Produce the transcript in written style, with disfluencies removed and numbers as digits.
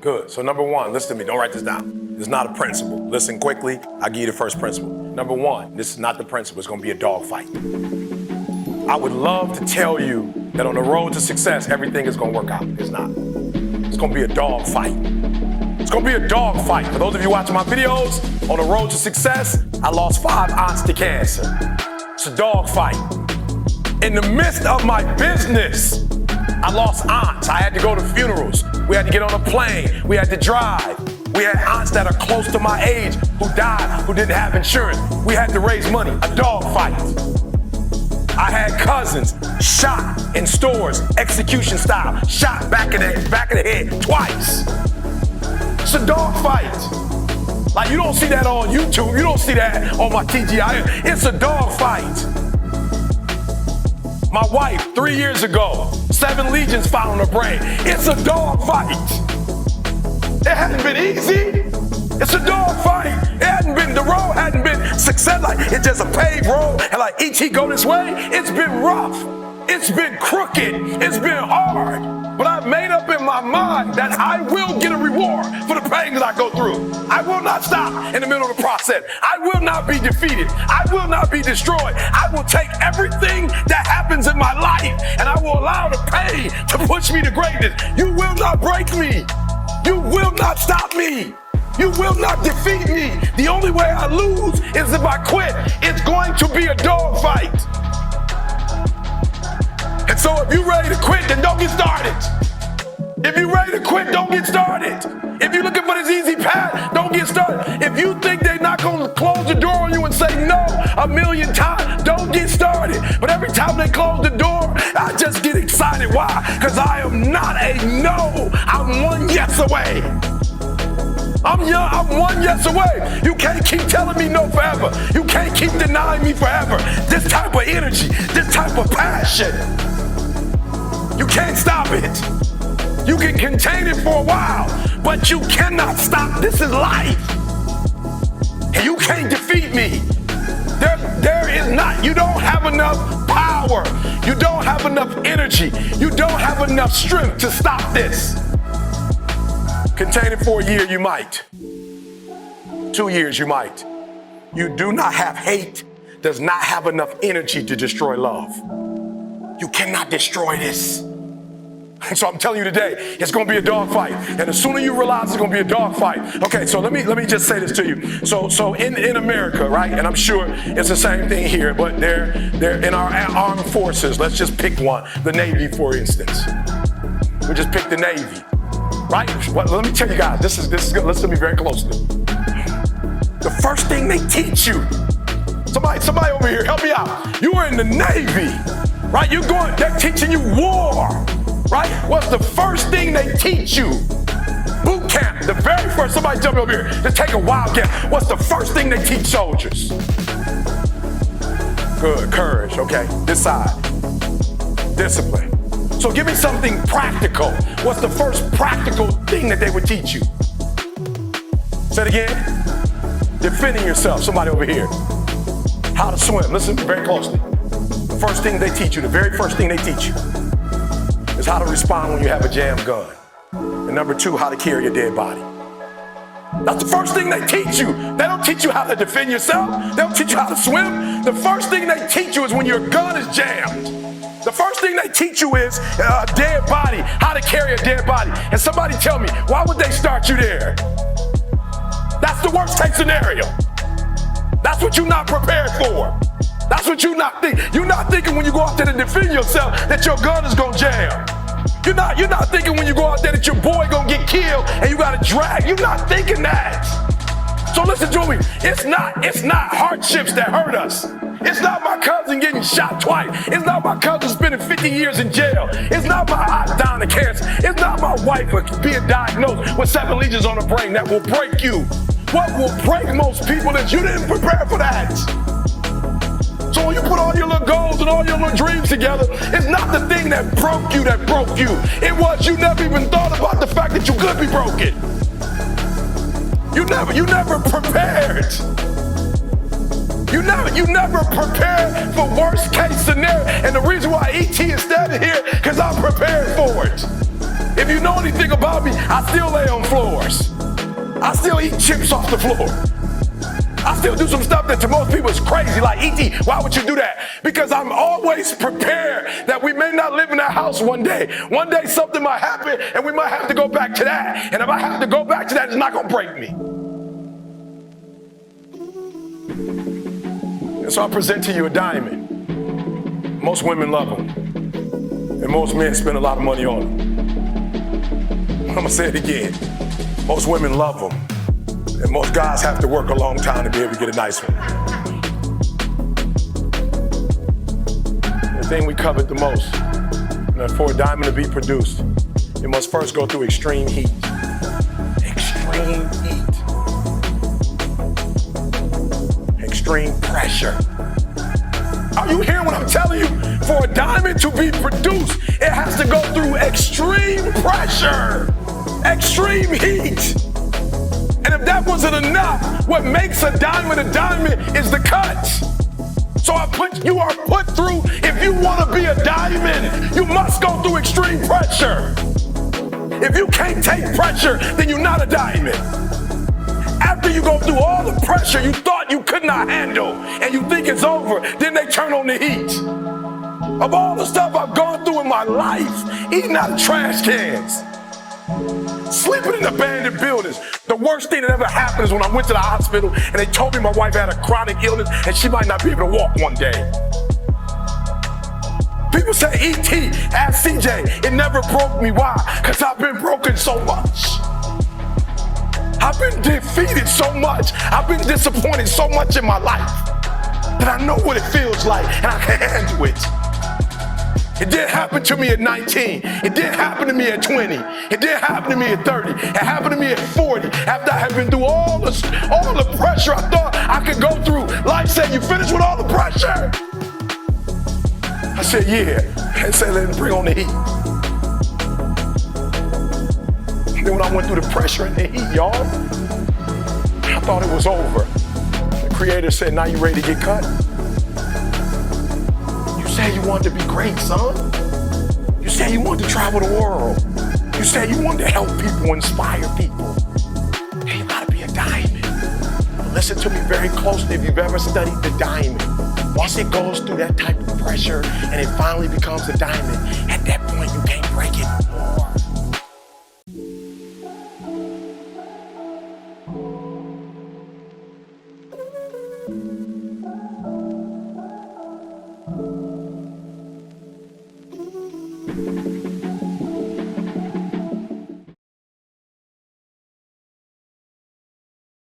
Good. So number one, listen to me. Don't write this down. It's not a principle. Listen quickly. I'll give you the first principle. Number one, this is not the principle. It's going to be a dog fight. I would love to tell you that on the road to success, everything is going to work out. It's not. It's going to be a dog fight. It's going to be a dog fight. For those of you watching my videos, on the road to success, I lost 5 aunts to cancer. It's a dog fight. In the midst of my business, I lost aunts. I had to go to funerals. We had to get on a plane. We had to drive. We had aunts that are close to my age who died, who didn't have insurance. We had to raise money. A dog fight. I had cousins shot in stores, execution style, shot back of the head twice. It's a dog fight. Like, you don't see that on YouTube. You don't see that on my TGI. It's a dog fight. My wife, 3 years ago, 7 legions found on her brain. It's a dog fight. It hadn't been easy. It's a dog fight. The road hadn't been success. Like, it's just a paved road. And like, each he go this way, it's been rough. It's been crooked. It's been hard. But I've made up in my mind that I will get a reward for the pain that I go through. I will not stop in the middle of the process. I will not be defeated. I will not be destroyed. I will take everything that happens in my life and I will allow the pain to push me to greatness. You will not break me. You will not stop me. You will not defeat me. The only way I lose is if I quit. It's going to be a dog fight. And so if you're ready to quit, then don't get started. If you're ready to quit, don't get started. If you're looking for this easy path, don't get started. If you think they're not going to close the door on you and say no 1,000,000 times, don't get started. But every time they close the door, I just get excited. Why? Because I am not a no. I'm 1 yes away. I'm 1 yes away. You can't keep telling me no forever. You can't keep denying me forever. This type of energy, this type of passion, you can't stop it. You can contain it for a while, but you cannot stop. This is life. And you can't defeat me. There is not. You don't have enough power. You don't have enough energy. You don't have enough strength to stop this. Contain it for a year, you might. 2 years, you might. You do not have hate, does not have enough energy to destroy love. You cannot destroy this. And so I'm telling you today, it's going to be a dog fight. And the sooner you realize it's going to be a dog fight. Okay, so let me just say this to you. So in America, right, and I'm sure it's the same thing here, but they're in our armed forces. Let's just pick one, the Navy, for instance. We just pick the Navy. Right? Well, let me tell you guys, this is good. Listen to me very closely. The first thing they teach you, somebody over here, help me out. You are in the Navy, right? They're teaching you war, right? What's the first thing they teach you? Boot camp, the very first, somebody tell me over here, to take a wild guess. What's the first thing they teach soldiers? Good, courage, okay. This side, discipline. So give me something practical. What's the first practical thing that they would teach you? Say it again. Defending yourself. Somebody over here. How to swim. Listen very closely. The first thing they teach you, the very first thing they teach you, is how to respond when you have a jammed gun. And number 2, how to carry a dead body. That's the first thing they teach you. They don't teach you how to defend yourself. They don't teach you how to swim. The first thing they teach you is when your gun is jammed. The first thing they teach you is a dead body, how to carry a dead body. And somebody tell me, why would they start you there? That's the worst case scenario. That's what you're not prepared for. That's what you're not thinking. You're not thinking when you go out there to defend yourself that your gun is gonna jam. You're not thinking when you go out there that your boy gonna get killed and you gotta drag. You're not thinking that. So listen to me, it's not hardships that hurt us. It's not my cousin getting shot twice. It's not my cousin spending 50 years in jail. It's not my aunt dying of cancer. It's not my wife being diagnosed with 7 legions on her brain that will break you. What will break most people is you didn't prepare for that. So when you put all your little goals and all your little dreams together, it's not the thing that broke you. It was you never even thought about the fact that you could be broken. You never prepared. You never prepare for worst case scenario. And the reason why ET is standing here, because I'm prepared for it. If you know anything about me, I still lay on floors. I still eat chips off the floor. I still do some stuff that to most people is crazy, like ET, why would you do that? Because I'm always prepared that we may not live in that house one day. One day something might happen and we might have to go back to that. And if I have to go back to that, it's not gonna break me. And so I present to you a diamond. Most women love them. And most men spend a lot of money on them. I'm gonna say it again. Most women love them. And most guys have to work a long time to be able to get a nice one. The thing we covet the most, for a diamond to be produced, it must first go through extreme heat. Extreme heat. Extreme pressure. Are you hearing what I'm telling you? For a diamond to be produced, it has to go through extreme pressure. Extreme heat. And if that wasn't enough, what makes a diamond is the cut. So you are put through, if you want to be a diamond, you must go through extreme pressure. If you can't take pressure, then you're not a diamond. After you go through all the pressure you thought you could not handle, and you think it's over, then they turn on the heat. Of all the stuff I've gone through in my life, eating out of trash cans, sleeping in abandoned buildings. The worst thing that ever happened is when I went to the hospital and they told me my wife had a chronic illness and she might not be able to walk one day. People say, E.T., ask CJ, it never broke me. Why? Because I've been broken so much. I've been defeated so much. I've been disappointed so much in my life that I know what it feels like and I can handle it. It didn't happen to me at 19. It didn't happen to me at 20. It didn't happen to me at 30. It happened to me at 40. After I had been through all the pressure I thought I could go through. Life said, you finished with all the pressure? I said, yeah. And said, let's bring on the heat. And then when I went through the pressure and the heat, y'all, I thought it was over. The Creator said, now you ready to get cut? You said you wanted to be great, son. You said you wanted to travel the world. You said you wanted to help people, inspire people. Hey, you gotta be a diamond. But listen to me very closely if you've ever studied the diamond. Once it goes through that type of pressure and it finally becomes a diamond, at that point you can't break it anymore.